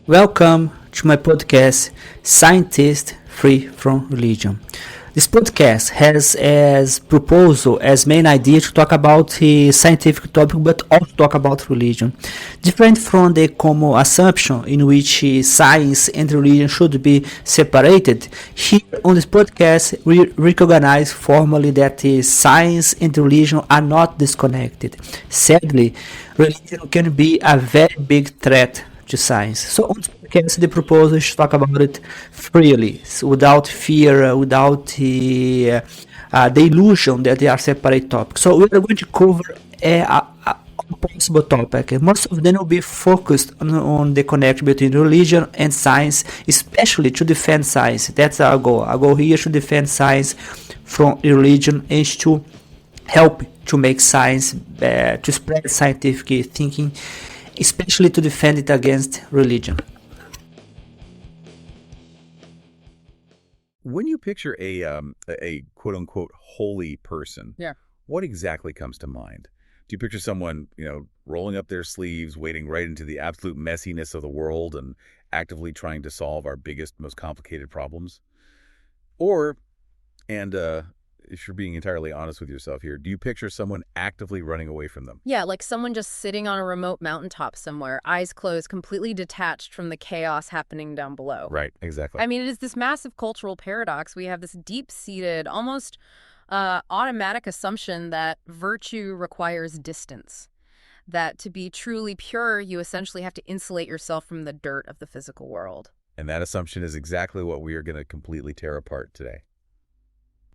Welcome to my podcast, Scientist Free from Religion. This podcast has as proposal, as main idea to talk about a scientific topic but also talk about religion. Different from the common assumption in which science and religion should be separated, here on this podcast we recognize formally that science and religion are not disconnected. Sadly, religion can be a very big threat to science. So on this podcast, the proposal is to talk about it freely, so without fear, without the illusion that they are separate topics. So we are going to cover a possible topic. And most of them will be focused on the connection between religion and science, especially to defend science. That's our goal. Our goal here is to defend science from religion and to help to make science, to spread scientific thinking, especially to defend it against religion. When you picture a quote unquote holy person, Yeah. what exactly comes to mind? Do you picture someone, rolling up their sleeves, wading right into the absolute messiness of the world and actively trying to solve our biggest, most complicated problems? Or, and if you're being entirely honest with yourself here, do you picture someone actively running away from them? Yeah, like someone just sitting on a remote mountaintop somewhere, eyes closed, completely detached from the chaos happening down below. Right, exactly. I mean, it is this massive cultural paradox. We have this deep-seated, almost automatic assumption that virtue requires distance. That to be truly pure, you essentially have to insulate yourself from the dirt of the physical world. And that assumption is exactly what we are going to completely tear apart today.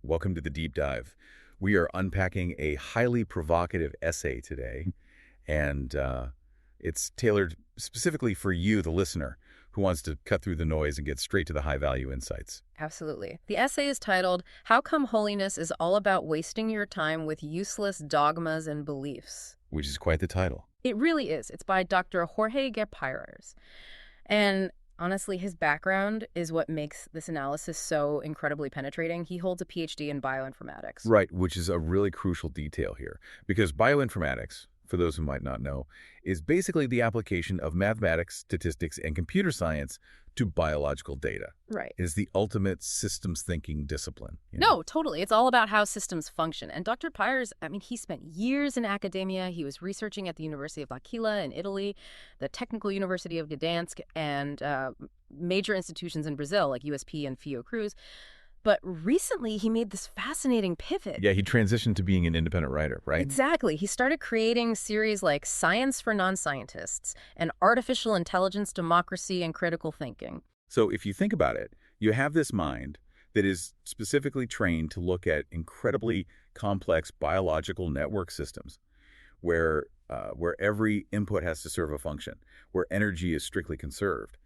Welcome to the deep dive. We are unpacking a highly provocative essay today, and it's tailored specifically for you, the listener, who wants to cut through the noise and get straight to the high-value insights. Absolutely. The essay is titled, "How Come Holiness is All About Wasting Your Time with Useless Dogmas and Beliefs?" Which is quite the title. It really is. It's by Dr. Jorge Pires. And honestly, his background is what makes this analysis so incredibly penetrating. He holds a Ph.D. in bioinformatics. Right, which is a really crucial detail here, because bioinformatics, for those who might not know, is basically the application of mathematics, statistics, and computer science to biological data. Right. It is the ultimate systems thinking discipline. No, totally. It's all about how systems function. And Dr. Pires, he spent years in academia. He was researching at the University of L'Aquila in Italy, the Technical University of Gdansk, and major institutions in Brazil like USP and Fiocruz. But recently, he made this fascinating pivot. Yeah, he transitioned to being an independent writer, right? Exactly. He started creating series like Science for Non-Scientists and Artificial Intelligence, Democracy, and Critical Thinking. So if you think about it, you have this mind that is specifically trained to look at incredibly complex biological network systems where every input has to serve a function, where energy is strictly conserved.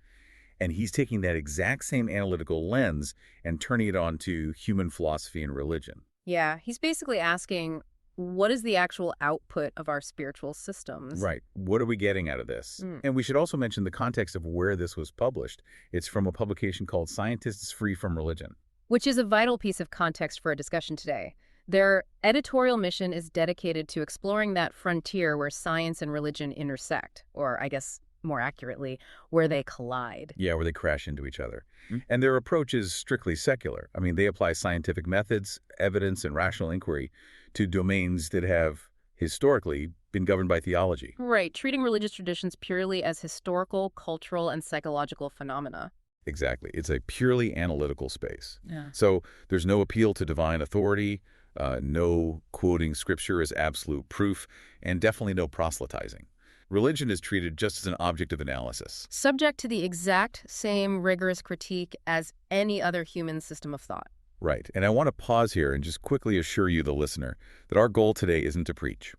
And he's taking that exact same analytical lens and turning it onto human philosophy and religion. Yeah, he's basically asking, what is the actual output of our spiritual systems? Right. What are we getting out of this? And we should also mention the context of where this was published. It's from a publication called Scientists Free from Religion. Which is a vital piece of context for a discussion today. Their editorial mission is dedicated to exploring that frontier where science and religion intersect, or I guess more accurately, where they collide. Yeah, where they crash into each other. And their approach is strictly secular. I mean, they apply scientific methods, evidence, and rational inquiry to domains that have historically been governed by theology. Right, treating religious traditions purely as historical, cultural, and psychological phenomena. Exactly. It's a purely analytical space. Yeah. So there's no appeal to divine authority, no quoting scripture as absolute proof, and definitely no proselytizing. Religion is treated just as an object of analysis. Subject to the exact same rigorous critique as any other human system of thought. Right. And I want to pause here and just quickly assure you, the listener, that our goal today isn't to preach.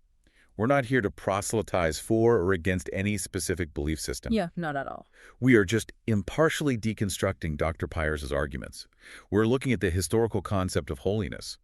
We're not here to proselytize for or against any specific belief system. Yeah, not at all. We are just impartially deconstructing Dr. Pires' arguments. We're looking at the historical concept of holiness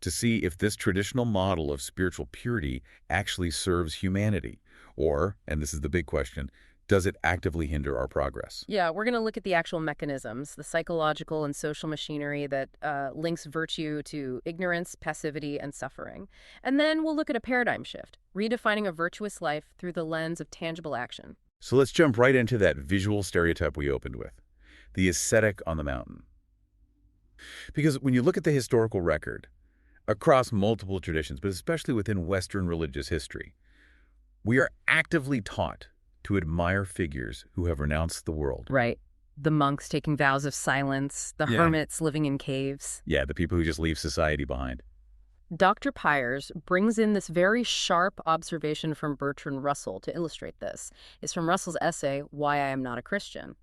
to see if this traditional model of spiritual purity actually serves humanity. Or, and this is the big question, does it actively hinder our progress? Yeah, we're going to look at the actual mechanisms, the psychological and social machinery that links virtue to ignorance, passivity, and suffering. And then we'll look at a paradigm shift, redefining a virtuous life through the lens of tangible action. So let's jump right into that visual stereotype we opened with, the ascetic on the mountain. Because when you look at the historical record, across multiple traditions, but especially within Western religious history, we are actively taught to admire figures who have renounced the world. Right. The monks taking vows of silence, the hermits living in caves. Yeah, the people who just leave society behind. Dr. Pyers brings in this very sharp observation from Bertrand Russell to illustrate this. It's from Russell's essay, Why I Am Not a Christian.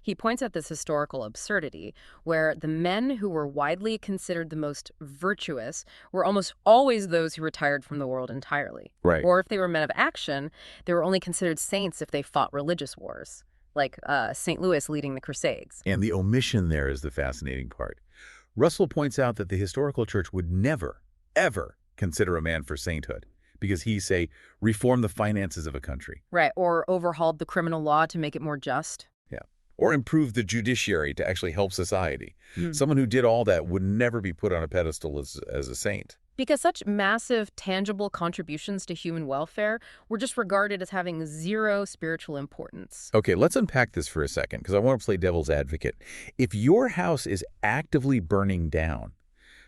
He points out this historical absurdity, where the men who were widely considered the most virtuous were almost always those who retired from the world entirely. Right. Or if they were men of action, they were only considered saints if they fought religious wars, like St. Louis leading the Crusades. And the omission there is the fascinating part. Russell points out that the historical church would never, ever consider a man for sainthood because he, say, reformed the finances of a country. Right, or overhauled the criminal law to make it more just. Yeah. Or improved the judiciary to actually help society. Someone who did all that would never be put on a pedestal as a saint. Because such massive, tangible contributions to human welfare were just regarded as having zero spiritual importance. Okay, let's unpack this for a second, because I want to play devil's advocate. If your house is actively burning down,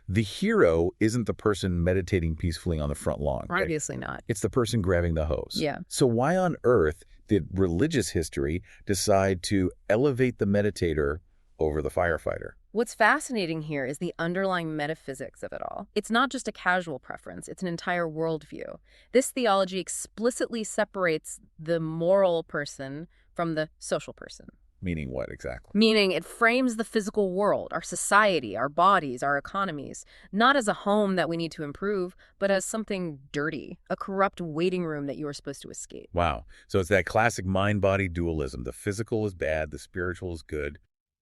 the hero isn't the person meditating peacefully on the front lawn. Right? Obviously not. It's the person grabbing the hose. Yeah. So why on earth did religious history decide to elevate the meditator over the firefighter? What's fascinating here is the underlying metaphysics of it all. It's not just a casual preference, it's an entire worldview. This theology explicitly separates the moral person from the social person. Meaning what exactly? Meaning it frames the physical world, our society, our bodies, our economies, not as a home that we need to improve, but as something dirty, a corrupt waiting room that you are supposed to escape. Wow. So it's that classic mind-body dualism. The physical is bad, the spiritual is good.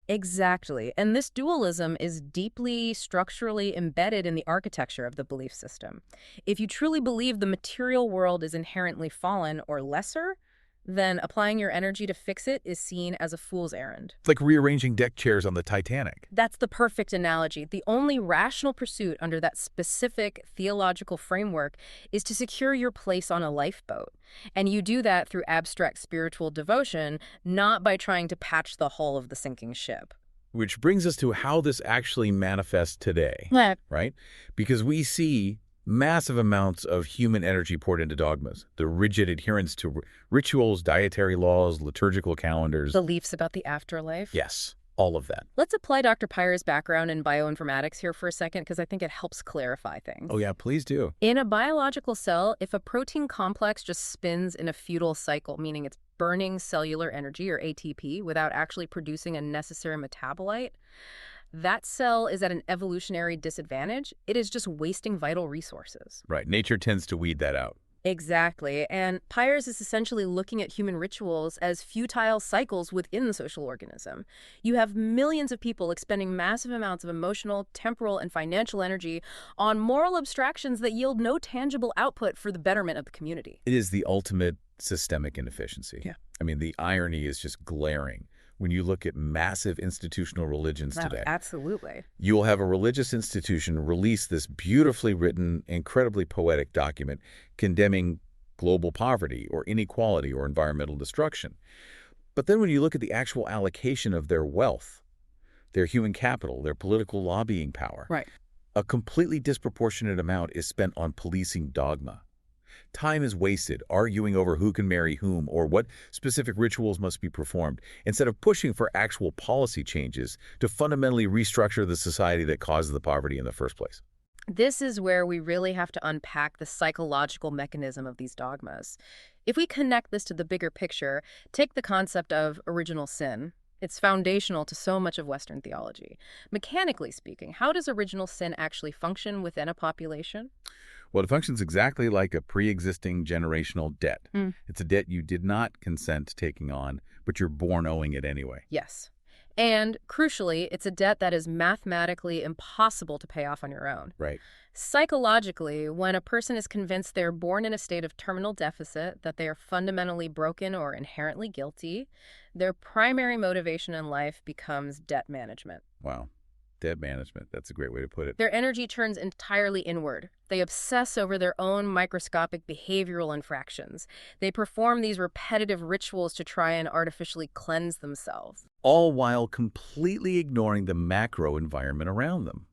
Exactly. And this dualism is deeply structurally embedded in the architecture of the belief system. If you truly believe the material world is inherently fallen or lesser, then applying your energy to fix it is seen as a fool's errand. It's like rearranging deck chairs on the Titanic. That's the perfect analogy. The only rational pursuit under that specific theological framework is to secure your place on a lifeboat. And you do that through abstract spiritual devotion, not by trying to patch the hull of the sinking ship. Which brings us to how this actually manifests today, right? Because we see massive amounts of human energy poured into dogmas, the rigid adherence to rituals, dietary laws, liturgical calendars. Beliefs about the afterlife. Yes, all of that. Let's apply Dr. Pyers' background in bioinformatics here for a second, because I think it helps clarify things. Oh yeah, please do. In a biological cell, if a protein complex just spins in a futile cycle, meaning it's burning cellular energy, or ATP, without actually producing a necessary metabolite, that cell is at an evolutionary disadvantage. It is just wasting vital resources. Right. Nature tends to weed that out. Exactly. And Pyers is essentially looking at human rituals as futile cycles within the social organism. You have millions of people expending massive amounts of emotional, temporal, and financial energy on moral abstractions that yield no tangible output for the betterment of the community. It is the ultimate systemic inefficiency. Yeah. I mean, the irony is just glaring. When you look at massive institutional religions today. Absolutely. You will have a religious institution release this beautifully written, incredibly poetic document condemning global poverty or inequality or environmental destruction. But then when you look at the actual allocation of their wealth, their human capital, their political lobbying power, right, a completely disproportionate amount is spent on policing dogma. Time is wasted arguing over who can marry whom or what specific rituals must be performed, instead of pushing for actual policy changes to fundamentally restructure the society that caused the poverty in the first place. This is where we really have to unpack the psychological mechanism of these dogmas. If we connect this to the bigger picture, take the concept of original sin. It's foundational to so much of Western theology. Mechanically speaking, how does original sin actually function within a population? Well, it functions exactly like a pre-existing generational debt. It's a debt you did not consent to taking on, but you're born owing it anyway. Yes. And crucially, it's a debt that is mathematically impossible to pay off on your own. Right. Psychologically, when a person is convinced they're born in a state of terminal deficit, that they are fundamentally broken or inherently guilty, their primary motivation in life becomes debt management. Wow. Debt management. That's a great way to put it. Their energy turns entirely inward. They obsess over their own microscopic behavioral infractions. They perform these repetitive rituals to try and artificially cleanse themselves. All while completely ignoring the macro environment around them.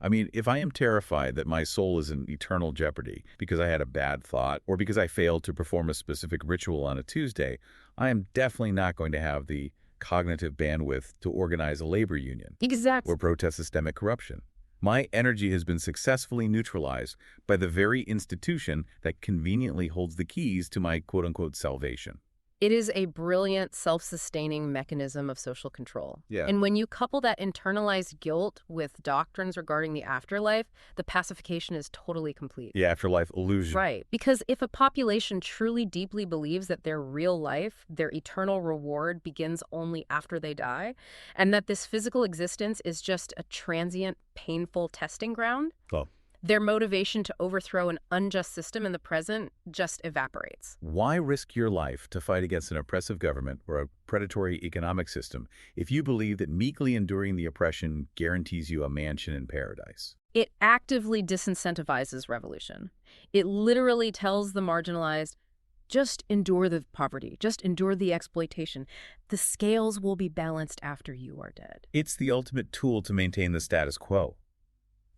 I mean, if I am terrified that my soul is in eternal jeopardy because I had a bad thought or because I failed to perform a specific ritual on a Tuesday, I am definitely not going to have the cognitive bandwidth to organize a labor union Exactly. or protest systemic corruption. My energy has been successfully neutralized by the very institution that conveniently holds the keys to my quote-unquote salvation. It is a brilliant, self-sustaining mechanism of social control. Yeah. And when you couple that internalized guilt with doctrines regarding the afterlife, the pacification is totally complete. The afterlife illusion. Right. Because if a population truly deeply believes that their real life, their eternal reward, begins only after they die, and that this physical existence is just a transient, painful testing ground, Oh. their motivation to overthrow an unjust system in the present just evaporates. Why risk your life to fight against an oppressive government or a predatory economic system if you believe that meekly enduring the oppression guarantees you a mansion in paradise? It actively disincentivizes revolution. It literally tells the marginalized, just endure the poverty, just endure the exploitation. The scales will be balanced after you are dead. It's the ultimate tool to maintain the status quo.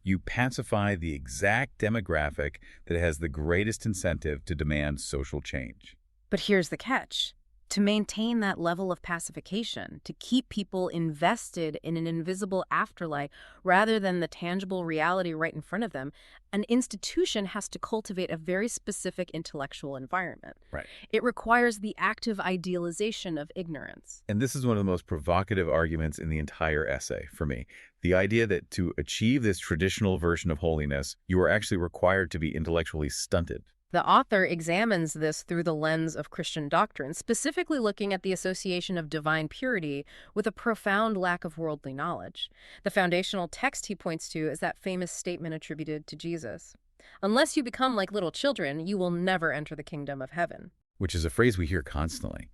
You pacify the exact demographic that has the greatest incentive to demand social change. But here's the catch. To maintain that level of pacification, to keep people invested in an invisible afterlife rather than the tangible reality right in front of them, an institution has to cultivate a very specific intellectual environment. Right. It requires the active idealization of ignorance. And this is one of the most provocative arguments in the entire essay for me. The idea that to achieve this traditional version of holiness, you are actually required to be intellectually stunted. The author examines this through the lens of Christian doctrine, specifically looking at the association of divine purity with a profound lack of worldly knowledge. The foundational text he points to is that famous statement attributed to Jesus. Unless you become like little children, you will never enter the kingdom of heaven. Which is a phrase we hear constantly.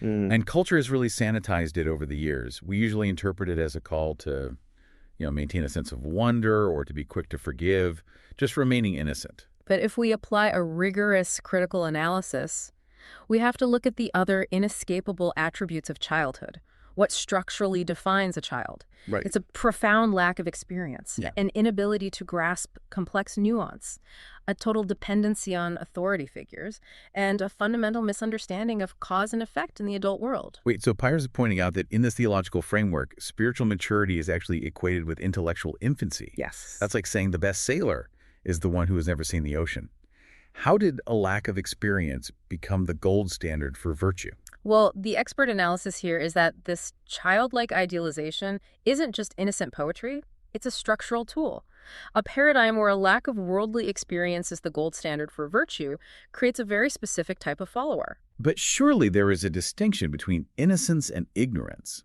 And culture has really sanitized it over the years. We usually interpret it as a call to, maintain a sense of wonder or to be quick to forgive, just remaining innocent. But if we apply a rigorous critical analysis, we have to look at the other inescapable attributes of childhood. What structurally defines a child? Right. It's a profound lack of experience, Yeah. an inability to grasp complex nuance, a total dependency on authority figures, and a fundamental misunderstanding of cause and effect in the adult world. Wait, so Pyers is pointing out that in this theological framework, spiritual maturity is actually equated with intellectual infancy. Yes. That's like saying the best sailor is the one who has never seen the ocean. How did a lack of experience become the gold standard for virtue? Well, the expert analysis here is that this childlike idealization isn't just innocent poetry, it's a structural tool. A paradigm where a lack of worldly experience is the gold standard for virtue creates a very specific type of follower. But surely there is a distinction between innocence and ignorance.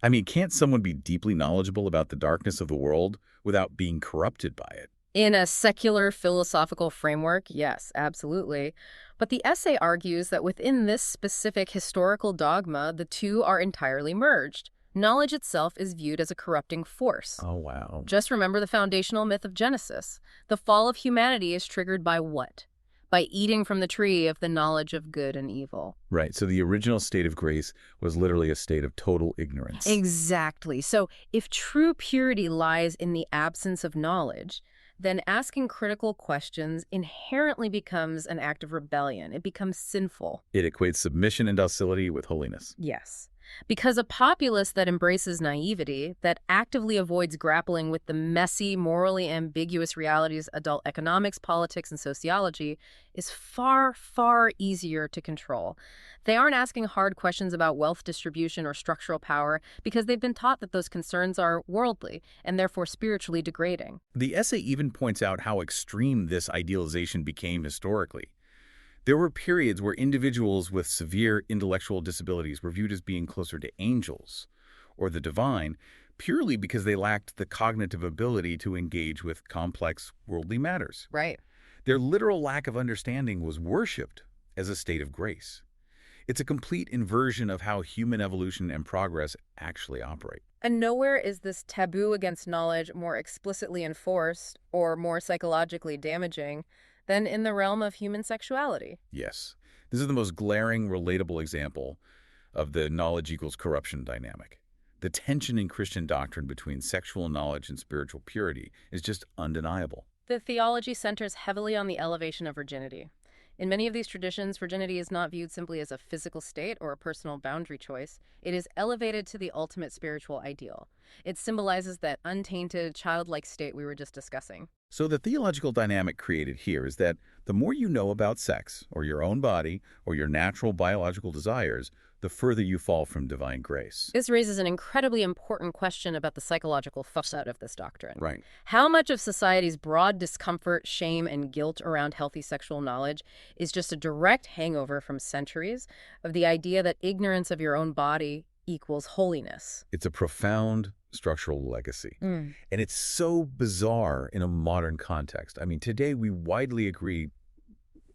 I mean, can't someone be deeply knowledgeable about the darkness of the world without being corrupted by it? In a secular philosophical framework, yes, absolutely. But the essay argues that within this specific historical dogma, the two are entirely merged. Knowledge itself is viewed as a corrupting force. Oh, wow. Just remember the foundational myth of Genesis. The fall of humanity is triggered by what? By eating from the tree of the knowledge of good and evil. Right, so the original state of grace was literally a state of total ignorance. Exactly. So if true purity lies in the absence of knowledge, then asking critical questions inherently becomes an act of rebellion. It becomes sinful. It equates submission and docility with holiness. Yes. Because a populace that embraces naivety, that actively avoids grappling with the messy, morally ambiguous realities of adult economics, politics, and sociology, is far, far easier to control. They aren't asking hard questions about wealth distribution or structural power because they've been taught that those concerns are worldly and therefore spiritually degrading. The essay even points out how extreme this idealization became historically. There were periods where individuals with severe intellectual disabilities were viewed as being closer to angels or the divine purely because they lacked the cognitive ability to engage with complex worldly matters. Right. Their literal lack of understanding was worshipped as a state of grace. It's a complete inversion of how human evolution and progress actually operate. And nowhere is this taboo against knowledge more explicitly enforced or more psychologically damaging than in the realm of human sexuality. Yes, this is the most glaring, relatable example of the knowledge equals corruption dynamic. The tension in Christian doctrine between sexual knowledge and spiritual purity is just undeniable. The theology centers heavily on the elevation of virginity. In many of these traditions, virginity is not viewed simply as a physical state or a personal boundary choice. It is elevated to the ultimate spiritual ideal. It symbolizes that untainted, childlike state we were just discussing. So the theological dynamic created here is that the more you know about sex, or your own body, or your natural biological desires, the further you fall from divine grace. This raises an incredibly important question about the psychological facet of this doctrine. Right. How much of society's broad discomfort, shame, and guilt around healthy sexual knowledge is just a direct hangover from centuries of the idea that ignorance of your own body equals holiness? It's a profound structural legacy. And it's so bizarre in a modern context. I mean, today we widely agree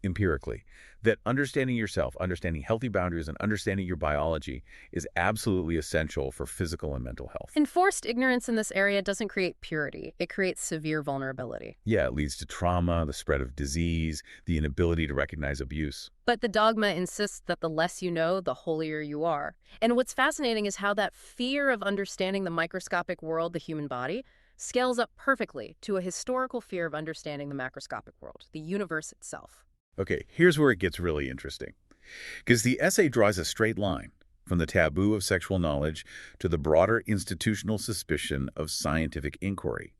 empirically that understanding yourself, understanding healthy boundaries, and understanding your biology is absolutely essential for physical and mental health. Enforced ignorance in this area doesn't create purity. It creates severe vulnerability. Yeah, it leads to trauma, the spread of disease, the inability to recognize abuse. But the dogma insists that the less you know, the holier you are. And what's fascinating is how that fear of understanding the microscopic world, the human body, scales up perfectly to a historical fear of understanding the macroscopic world, the universe itself. Okay, here's where it gets really interesting. Because the essay draws a straight line from the taboo of sexual knowledge to the broader institutional suspicion of scientific inquiry.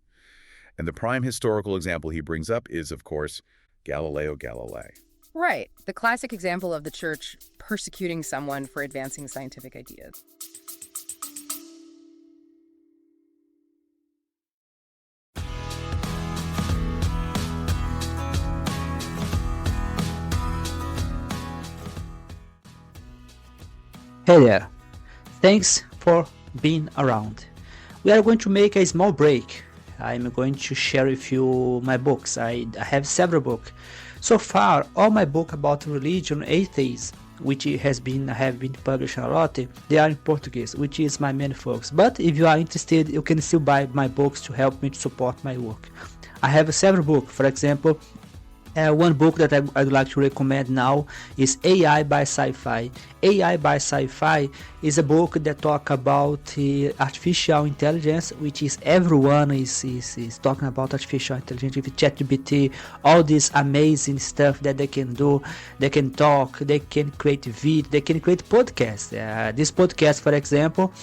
And the prime historical example he brings up is, of course, Galileo Galilei. Right. The classic example of the church persecuting someone for advancing scientific ideas. Hey there, thanks for being around. We are going to make a small break. I'm going to share with you my books. I have several books. So far, all my books about religion, atheism, which have been published a lot, they are in Portuguese, which is my main focus. But if you are interested, you can still buy my books to help me to support my work. I have several books. For example, one book that I'd like to recommend now is AI by Sci-Fi. AI by Sci-Fi is a book that talks about artificial intelligence, which is everyone is talking about artificial intelligence with ChatGPT, all this amazing stuff that they can do. They can talk, they can create video, they can create podcasts. This podcast, for example,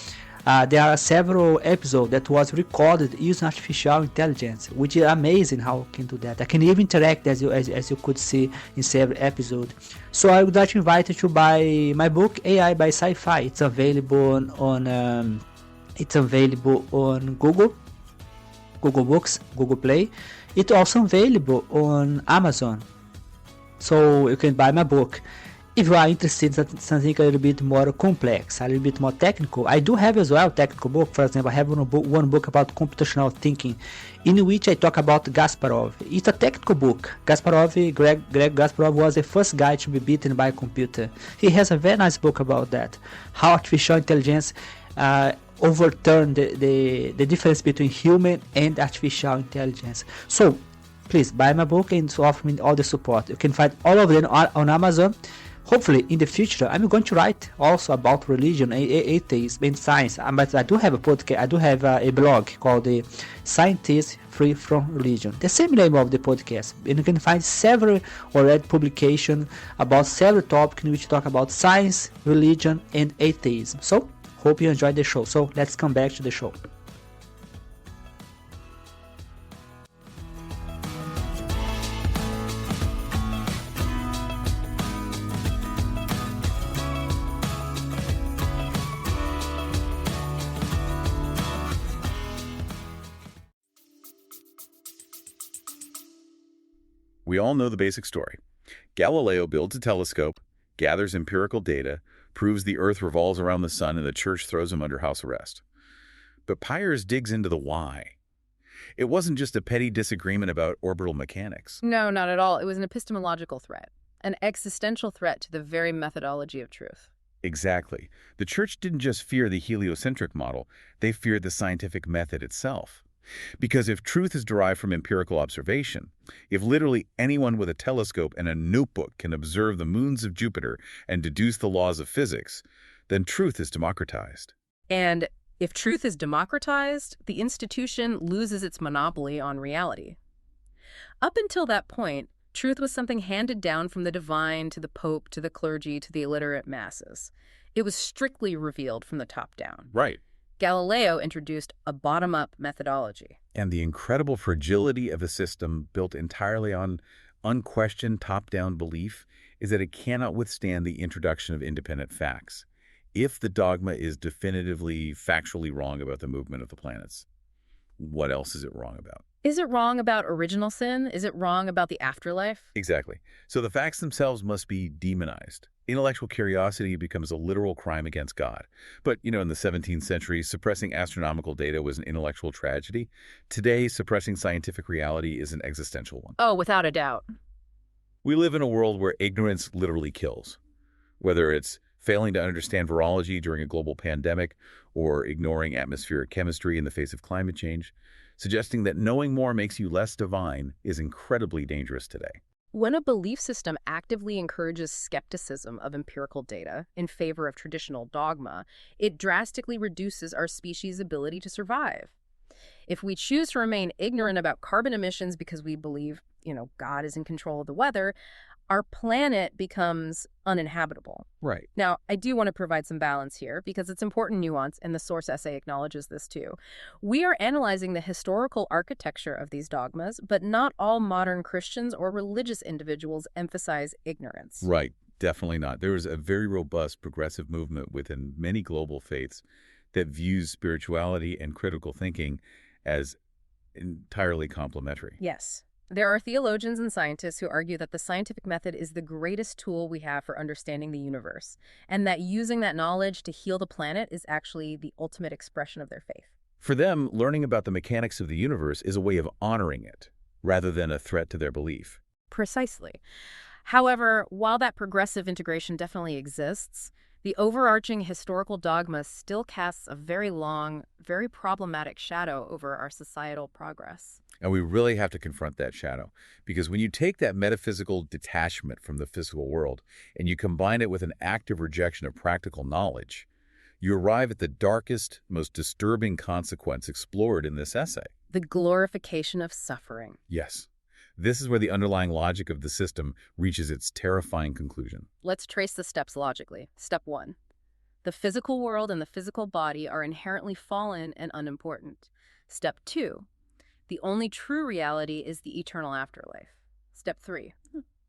there are several episodes that was recorded using artificial intelligence, which is amazing how I can do that. I can even interact as you could see in several episodes. So I would like to invite you to buy my book AI by Sci-Fi. It's available on Google Books, Google Play. It's also available on Amazon. So you can buy my book. If you are interested in something a little bit more complex, a little bit more technical, I do have as well technical book. For example, I have one book about computational thinking, in which I talk about Kasparov. It's a technical book. Greg Kasparov was the first guy to be beaten by a computer. He has a very nice book about that, how artificial intelligence overturned the difference between human and artificial intelligence. So please buy my book and offer me all the support. You can find all of them on Amazon. Hopefully, in the future, I'm going to write also about religion, atheism, and science. But I do have a podcast. I do have a blog called the Scientists Free from Religion. The same name of the podcast. And you can find several already publications about several topics in which talk about science, religion, and atheism. So, hope you enjoyed the show. So, let's come back to the show. We all know the basic story. Galileo builds a telescope, gathers empirical data, proves the Earth revolves around the sun, and the church throws him under house arrest. But Piers digs into the why. It wasn't just a petty disagreement about orbital mechanics. No, not at all. It was an epistemological threat. An existential threat to the very methodology of truth. Exactly. The church didn't just fear the heliocentric model, they feared the scientific method itself. Because if truth is derived from empirical observation, if literally anyone with a telescope and a notebook can observe the moons of Jupiter and deduce the laws of physics, then truth is democratized. And if truth is democratized, the institution loses its monopoly on reality. Up until that point, truth was something handed down from the divine to the pope to the clergy to the illiterate masses. It was strictly revealed from the top down. Right. Galileo introduced a bottom-up methodology. And the incredible fragility of a system built entirely on unquestioned top-down belief is that it cannot withstand the introduction of independent facts. If the dogma is definitively factually wrong about the movement of the planets, what else is it wrong about? Is it wrong about original sin? Is it wrong about the afterlife? Exactly. So the facts themselves must be demonized. Intellectual curiosity becomes a literal crime against God. But, in the 17th century, suppressing astronomical data was an intellectual tragedy. Today, suppressing scientific reality is an existential one. Oh, without a doubt. We live in a world where ignorance literally kills. Whether it's failing to understand virology during a global pandemic or ignoring atmospheric chemistry in the face of climate change, suggesting that knowing more makes you less divine is incredibly dangerous today. When a belief system actively encourages skepticism of empirical data in favor of traditional dogma, it drastically reduces our species' ability to survive. If we choose to remain ignorant about carbon emissions because we believe, God is in control of the weather, our planet becomes uninhabitable. Right. Now, I do want to provide some balance here because it's important nuance, and the source essay acknowledges this too. We are analyzing the historical architecture of these dogmas, but not all modern Christians or religious individuals emphasize ignorance. Right. Definitely not. There is a very robust progressive movement within many global faiths that views spirituality and critical thinking as entirely complementary. Yes. There are theologians and scientists who argue that the scientific method is the greatest tool we have for understanding the universe, and that using that knowledge to heal the planet is actually the ultimate expression of their faith. For them, learning about the mechanics of the universe is a way of honoring it, rather than a threat to their belief. Precisely. However, while that progressive integration definitely exists, the overarching historical dogma still casts a very long, very problematic shadow over our societal progress. And we really have to confront that shadow, because when you take that metaphysical detachment from the physical world and you combine it with an active rejection of practical knowledge, you arrive at the darkest, most disturbing consequence explored in this essay. The glorification of suffering. Yes. This is where the underlying logic of the system reaches its terrifying conclusion. Let's trace the steps logically. Step 1. The physical world and the physical body are inherently fallen and unimportant. Step 2. The only true reality is the eternal afterlife. Step 3.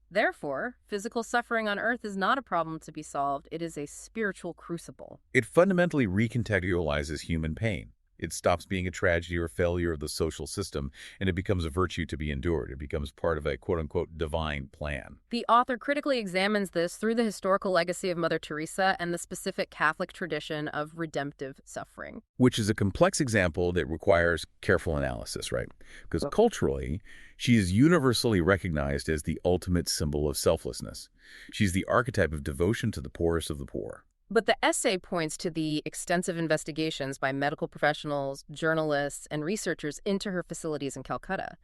Therefore, physical suffering on earth is not a problem to be solved. It is a spiritual crucible. It fundamentally recontextualizes human pain. It stops being a tragedy or failure of the social system, and it becomes a virtue to be endured. It becomes part of a quote-unquote divine plan. The author critically examines this through the historical legacy of Mother Teresa and the specific Catholic tradition of redemptive suffering. Which is a complex example that requires careful analysis, right? Because culturally, she is universally recognized as the ultimate symbol of selflessness. She's the archetype of devotion to the poorest of the poor. But the essay points to the extensive investigations by medical professionals, journalists, and researchers into her facilities in Calcutta.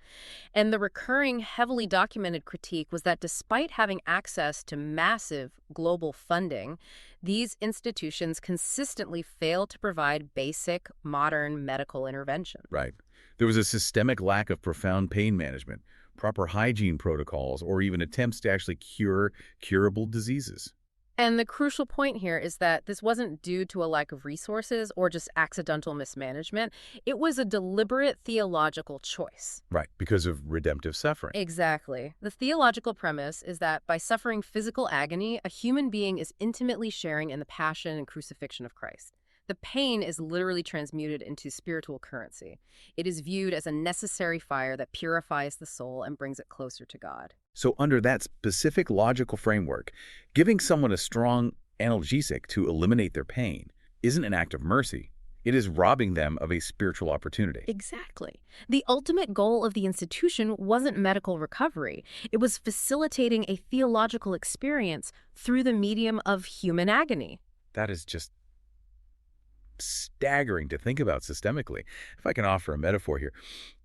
And the recurring, heavily documented critique was that despite having access to massive global funding, these institutions consistently failed to provide basic, modern medical intervention. Right. There was a systemic lack of profound pain management, proper hygiene protocols, or even attempts to actually cure curable diseases. And the crucial point here is that this wasn't due to a lack of resources or just accidental mismanagement. It was a deliberate theological choice. Right, because of redemptive suffering. Exactly. The theological premise is that by suffering physical agony, a human being is intimately sharing in the passion and crucifixion of Christ. The pain is literally transmuted into spiritual currency. It is viewed as a necessary fire that purifies the soul and brings it closer to God. So under that specific logical framework, giving someone a strong analgesic to eliminate their pain isn't an act of mercy. It is robbing them of a spiritual opportunity. Exactly. The ultimate goal of the institution wasn't medical recovery. It was facilitating a theological experience through the medium of human agony. That is just staggering to think about systemically. If I can offer a metaphor here,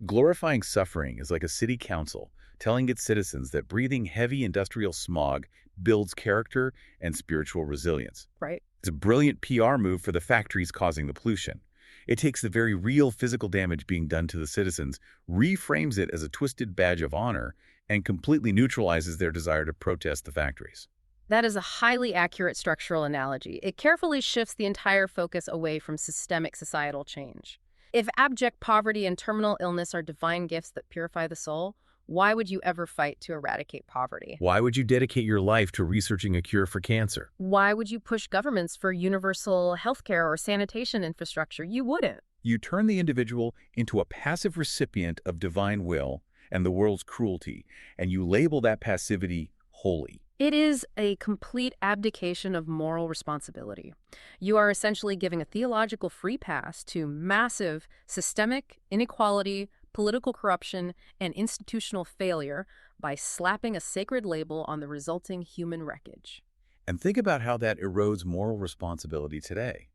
glorifying suffering is like a city council telling its citizens that breathing heavy industrial smog builds character and spiritual resilience. Right. It's a brilliant PR move for the factories causing the pollution. It takes the very real physical damage being done to the citizens, reframes it as a twisted badge of honor, and completely neutralizes their desire to protest the factories. That is a highly accurate structural analogy. It carefully shifts the entire focus away from systemic societal change. If abject poverty and terminal illness are divine gifts that purify the soul, why would you ever fight to eradicate poverty? Why would you dedicate your life to researching a cure for cancer? Why would you push governments for universal healthcare or sanitation infrastructure? You wouldn't. You turn the individual into a passive recipient of divine will and the world's cruelty, and you label that passivity holy. It is a complete abdication of moral responsibility. You are essentially giving a theological free pass to massive systemic inequality, political corruption, and institutional failure by slapping a sacred label on the resulting human wreckage. And think about how that erodes moral responsibility today.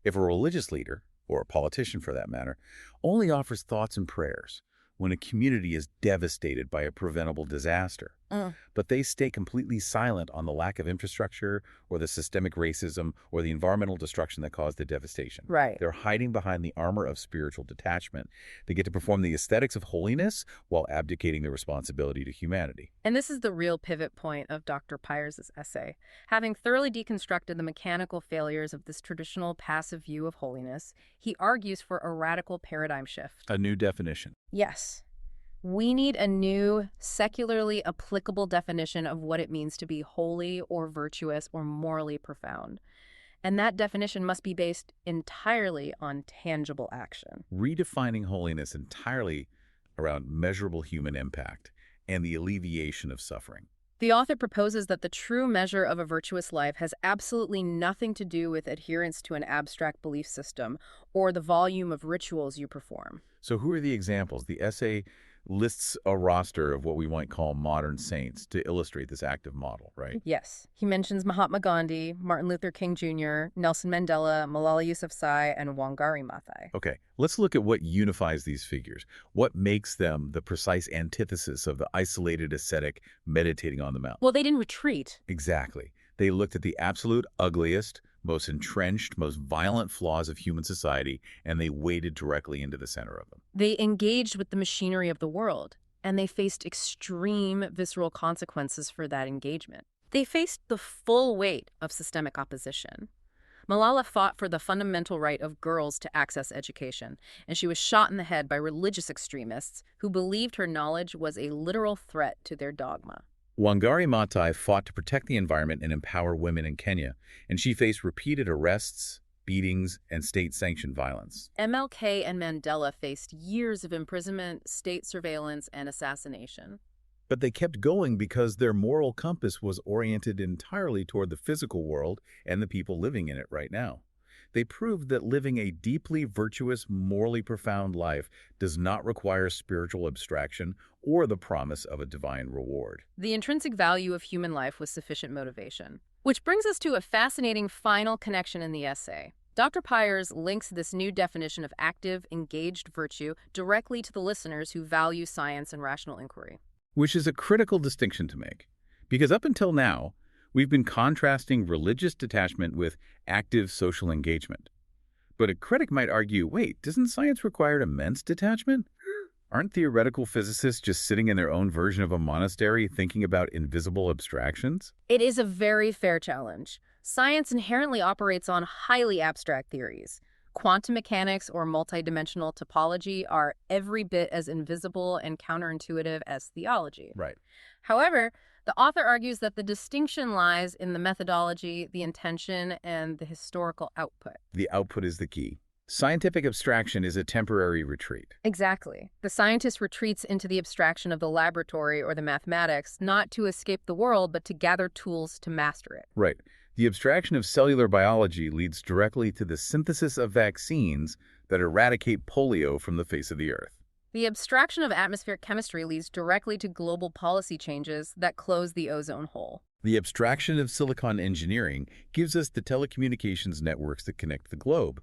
If a religious leader, or a politician for that matter, only offers thoughts and prayers when a community is devastated by a preventable disaster, but they stay completely silent on the lack of infrastructure or the systemic racism or the environmental destruction that caused the devastation. Right. They're hiding behind the armor of spiritual detachment. They get to perform the aesthetics of holiness while abdicating their responsibility to humanity. And this is the real pivot point of Dr. Pyers's essay. Having thoroughly deconstructed the mechanical failures of this traditional passive view of holiness, he argues for a radical paradigm shift. A new definition. Yes. We need a new, secularly applicable definition of what it means to be holy or virtuous or morally profound. And that definition must be based entirely on tangible action. Redefining holiness entirely around measurable human impact and the alleviation of suffering. The author proposes that the true measure of a virtuous life has absolutely nothing to do with adherence to an abstract belief system or the volume of rituals you perform. So who are the examples? The essay lists a roster of what we might call modern saints to illustrate this active model, right? Yes. He mentions Mahatma Gandhi, Martin Luther King Jr., Nelson Mandela, Malala Yousafzai, and Wangari Maathai. Okay, let's look at what unifies these figures. What makes them the precise antithesis of the isolated ascetic meditating on the mountain? Well, they didn't retreat. Exactly. They looked at the absolute ugliest, most entrenched, most violent flaws of human society, and they waded directly into the center of them. They engaged with the machinery of the world, and they faced extreme visceral consequences for that engagement. They faced the full weight of systemic opposition. Malala fought for the fundamental right of girls to access education, and she was shot in the head by religious extremists who believed her knowledge was a literal threat to their dogma. Wangari Maathai fought to protect the environment and empower women in Kenya, and she faced repeated arrests, beatings, and state-sanctioned violence. MLK and Mandela faced years of imprisonment, state surveillance, and assassination. But they kept going because their moral compass was oriented entirely toward the physical world and the people living in it right now. They proved that living a deeply virtuous, morally profound life does not require spiritual abstraction or the promise of a divine reward. The intrinsic value of human life was sufficient motivation. Which brings us to a fascinating final connection in the essay. Dr. Pyers links this new definition of active, engaged virtue directly to the listeners who value science and rational inquiry. Which is a critical distinction to make, because up until now, we've been contrasting religious detachment with active social engagement. But a critic might argue, wait, doesn't science require immense detachment? Aren't theoretical physicists just sitting in their own version of a monastery thinking about invisible abstractions? It is a very fair challenge. Science inherently operates on highly abstract theories. Quantum mechanics or multidimensional topology are every bit as invisible and counterintuitive as theology. Right. However, the author argues that the distinction lies in the methodology, the intention, and the historical output. The output is the key. Scientific abstraction is a temporary retreat. Exactly. The scientist retreats into the abstraction of the laboratory or the mathematics, not to escape the world, but to gather tools to master it. Right. The abstraction of cellular biology leads directly to the synthesis of vaccines that eradicate polio from the face of the Earth. The abstraction of atmospheric chemistry leads directly to global policy changes that close the ozone hole. The abstraction of silicon engineering gives us the telecommunications networks that connect the globe.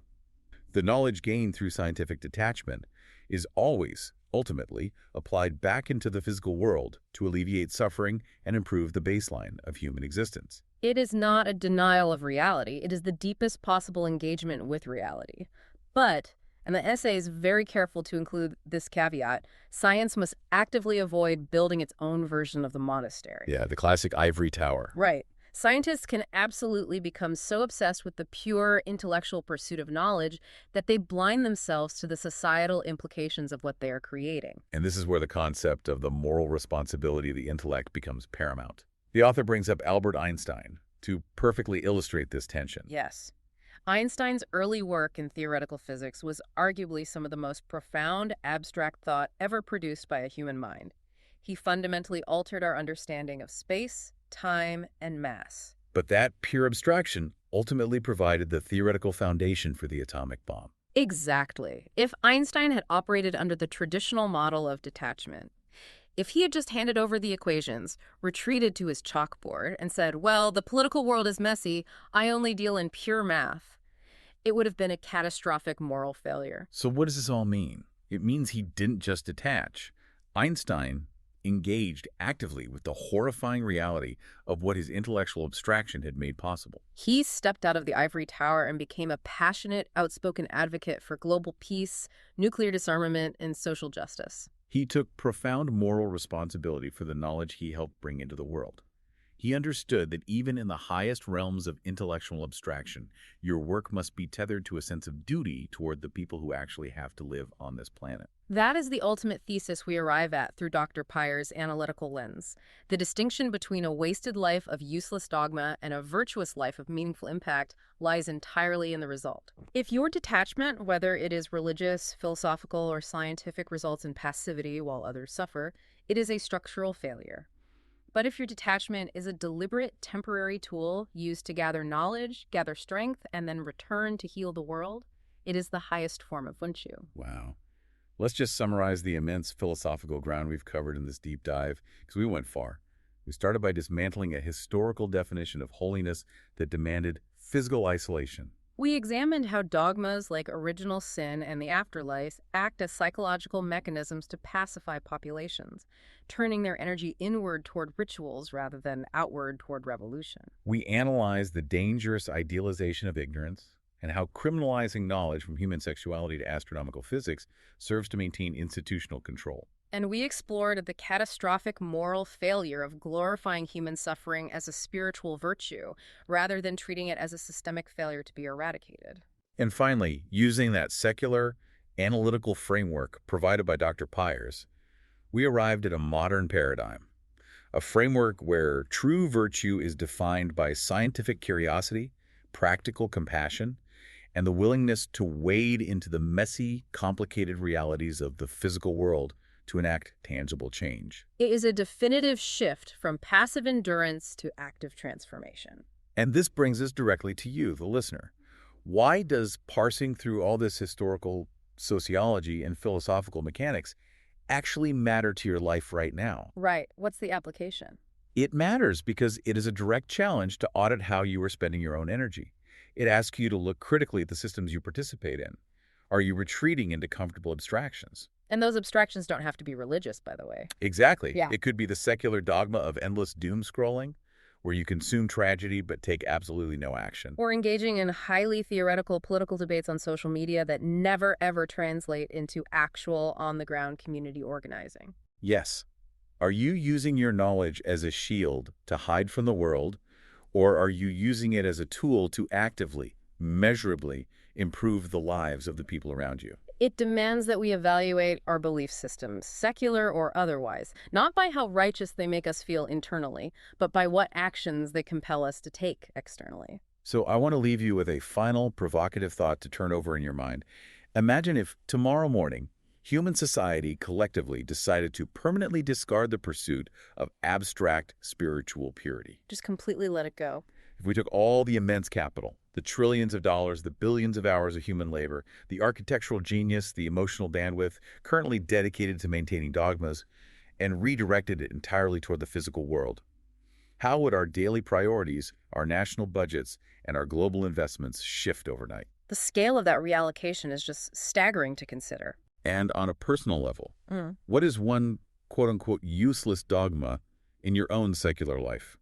The knowledge gained through scientific detachment is always, ultimately, applied back into the physical world to alleviate suffering and improve the baseline of human existence. It is not a denial of reality. It is the deepest possible engagement with reality. But, and the essay is very careful to include this caveat, science must actively avoid building its own version of the monastery. Yeah, the classic ivory tower. Right. Scientists can absolutely become so obsessed with the pure intellectual pursuit of knowledge that they blind themselves to the societal implications of what they are creating. And this is where the concept of the moral responsibility of the intellect becomes paramount. The author brings up Albert Einstein to perfectly illustrate this tension. Yes. Einstein's early work in theoretical physics was arguably some of the most profound abstract thought ever produced by a human mind. He fundamentally altered our understanding of space, time, and mass. But that pure abstraction ultimately provided the theoretical foundation for the atomic bomb. Exactly. If Einstein had operated under the traditional model of detachment, if he had just handed over the equations, retreated to his chalkboard, and said, well, the political world is messy, I only deal in pure math, it would have been a catastrophic moral failure. So what does this all mean? It means he didn't just detach. Einstein engaged actively with the horrifying reality of what his intellectual abstraction had made possible. He stepped out of the ivory tower and became a passionate, outspoken advocate for global peace, nuclear disarmament, and social justice. He took profound moral responsibility for the knowledge he helped bring into the world. He understood that even in the highest realms of intellectual abstraction, your work must be tethered to a sense of duty toward the people who actually have to live on this planet. That is the ultimate thesis we arrive at through Dr. Pyre's analytical lens. The distinction between a wasted life of useless dogma and a virtuous life of meaningful impact lies entirely in the result. If your detachment, whether it is religious, philosophical, or scientific, results in passivity while others suffer, it is a structural failure. But if your detachment is a deliberate, temporary tool used to gather knowledge, gather strength, and then return to heal the world, it is the highest form of virtue. Wow. Let's just summarize the immense philosophical ground we've covered in this deep dive, because we went far. We started by dismantling a historical definition of holiness that demanded physical isolation. We examined how dogmas like original sin and the afterlife act as psychological mechanisms to pacify populations, turning their energy inward toward rituals rather than outward toward revolution. We analyzed the dangerous idealization of ignorance and how criminalizing knowledge from human sexuality to astronomical physics serves to maintain institutional control. And we explored the catastrophic moral failure of glorifying human suffering as a spiritual virtue, rather than treating it as a systemic failure to be eradicated. And finally, using that secular, analytical framework provided by Dr. Pyres, we arrived at a modern paradigm, a framework where true virtue is defined by scientific curiosity, practical compassion, and the willingness to wade into the messy, complicated realities of the physical world to enact tangible change. It is a definitive shift from passive endurance to active transformation. And this brings us directly to you, the listener. Why does parsing through all this historical sociology and philosophical mechanics actually matter to your life right now? Right. What's the application? It matters because it is a direct challenge to audit how you are spending your own energy. It asks you to look critically at the systems you participate in. Are you retreating into comfortable abstractions? And those abstractions don't have to be religious, by the way. Exactly. Yeah. It could be the secular dogma of endless doom scrolling, where you consume tragedy but take absolutely no action. Or engaging in highly theoretical political debates on social media that never, ever translate into actual, on-the-ground community organizing. Yes. Are you using your knowledge as a shield to hide from the world, or are you using it as a tool to actively, measurably improve the lives of the people around you? It demands that we evaluate our belief systems, secular or otherwise, not by how righteous they make us feel internally, but by what actions they compel us to take externally. So I want to leave you with a final provocative thought to turn over in your mind. Imagine if tomorrow morning, human society collectively decided to permanently discard the pursuit of abstract spiritual purity. Just completely let it go. If we took all the immense capital, the trillions of dollars, the billions of hours of human labor, the architectural genius, the emotional bandwidth currently dedicated to maintaining dogmas, and redirected it entirely toward the physical world, how would our daily priorities, our national budgets, and our global investments shift overnight? The scale of that reallocation is just staggering to consider. And on a personal level, what is one quote-unquote useless dogma in your own secular life?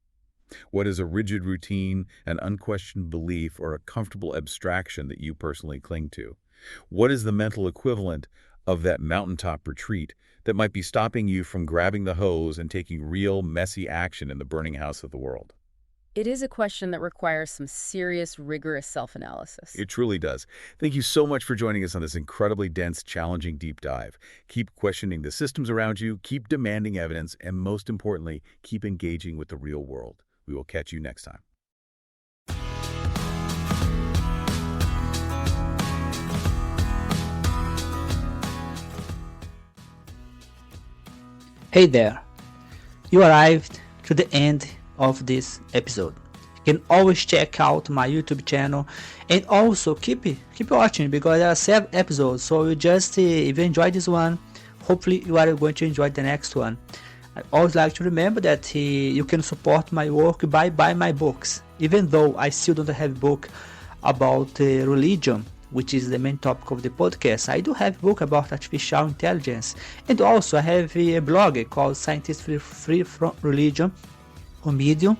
What is a rigid routine, an unquestioned belief, or a comfortable abstraction that you personally cling to? What is the mental equivalent of that mountaintop retreat that might be stopping you from grabbing the hose and taking real, messy action in the burning house of the world? It is a question that requires some serious, rigorous self-analysis. It truly does. Thank you so much for joining us on this incredibly dense, challenging deep dive. Keep questioning the systems around you, keep demanding evidence, and most importantly, keep engaging with the real world. We will catch you next time. Hey there, you arrived to the end of this episode. You can always check out my YouTube channel and also keep watching because there are 7 episodes, so you just if you enjoyed this one, hopefully you are going to enjoy the next one. I always like to remember that you can support my work by buying my books, even though I still don't have a book about religion, which is the main topic of the podcast. I do have a book about artificial intelligence, and also I have a blog called Scientists Free from Religion on Medium,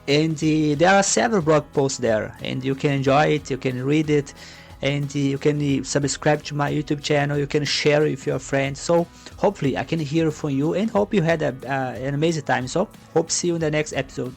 and there are several blog posts there, and you can enjoy it, you can read it, and you can subscribe to my YouTube channel, you can share it with your friends. So hopefully I can hear from you and hope you had an amazing time. So hope to see you in the next episode.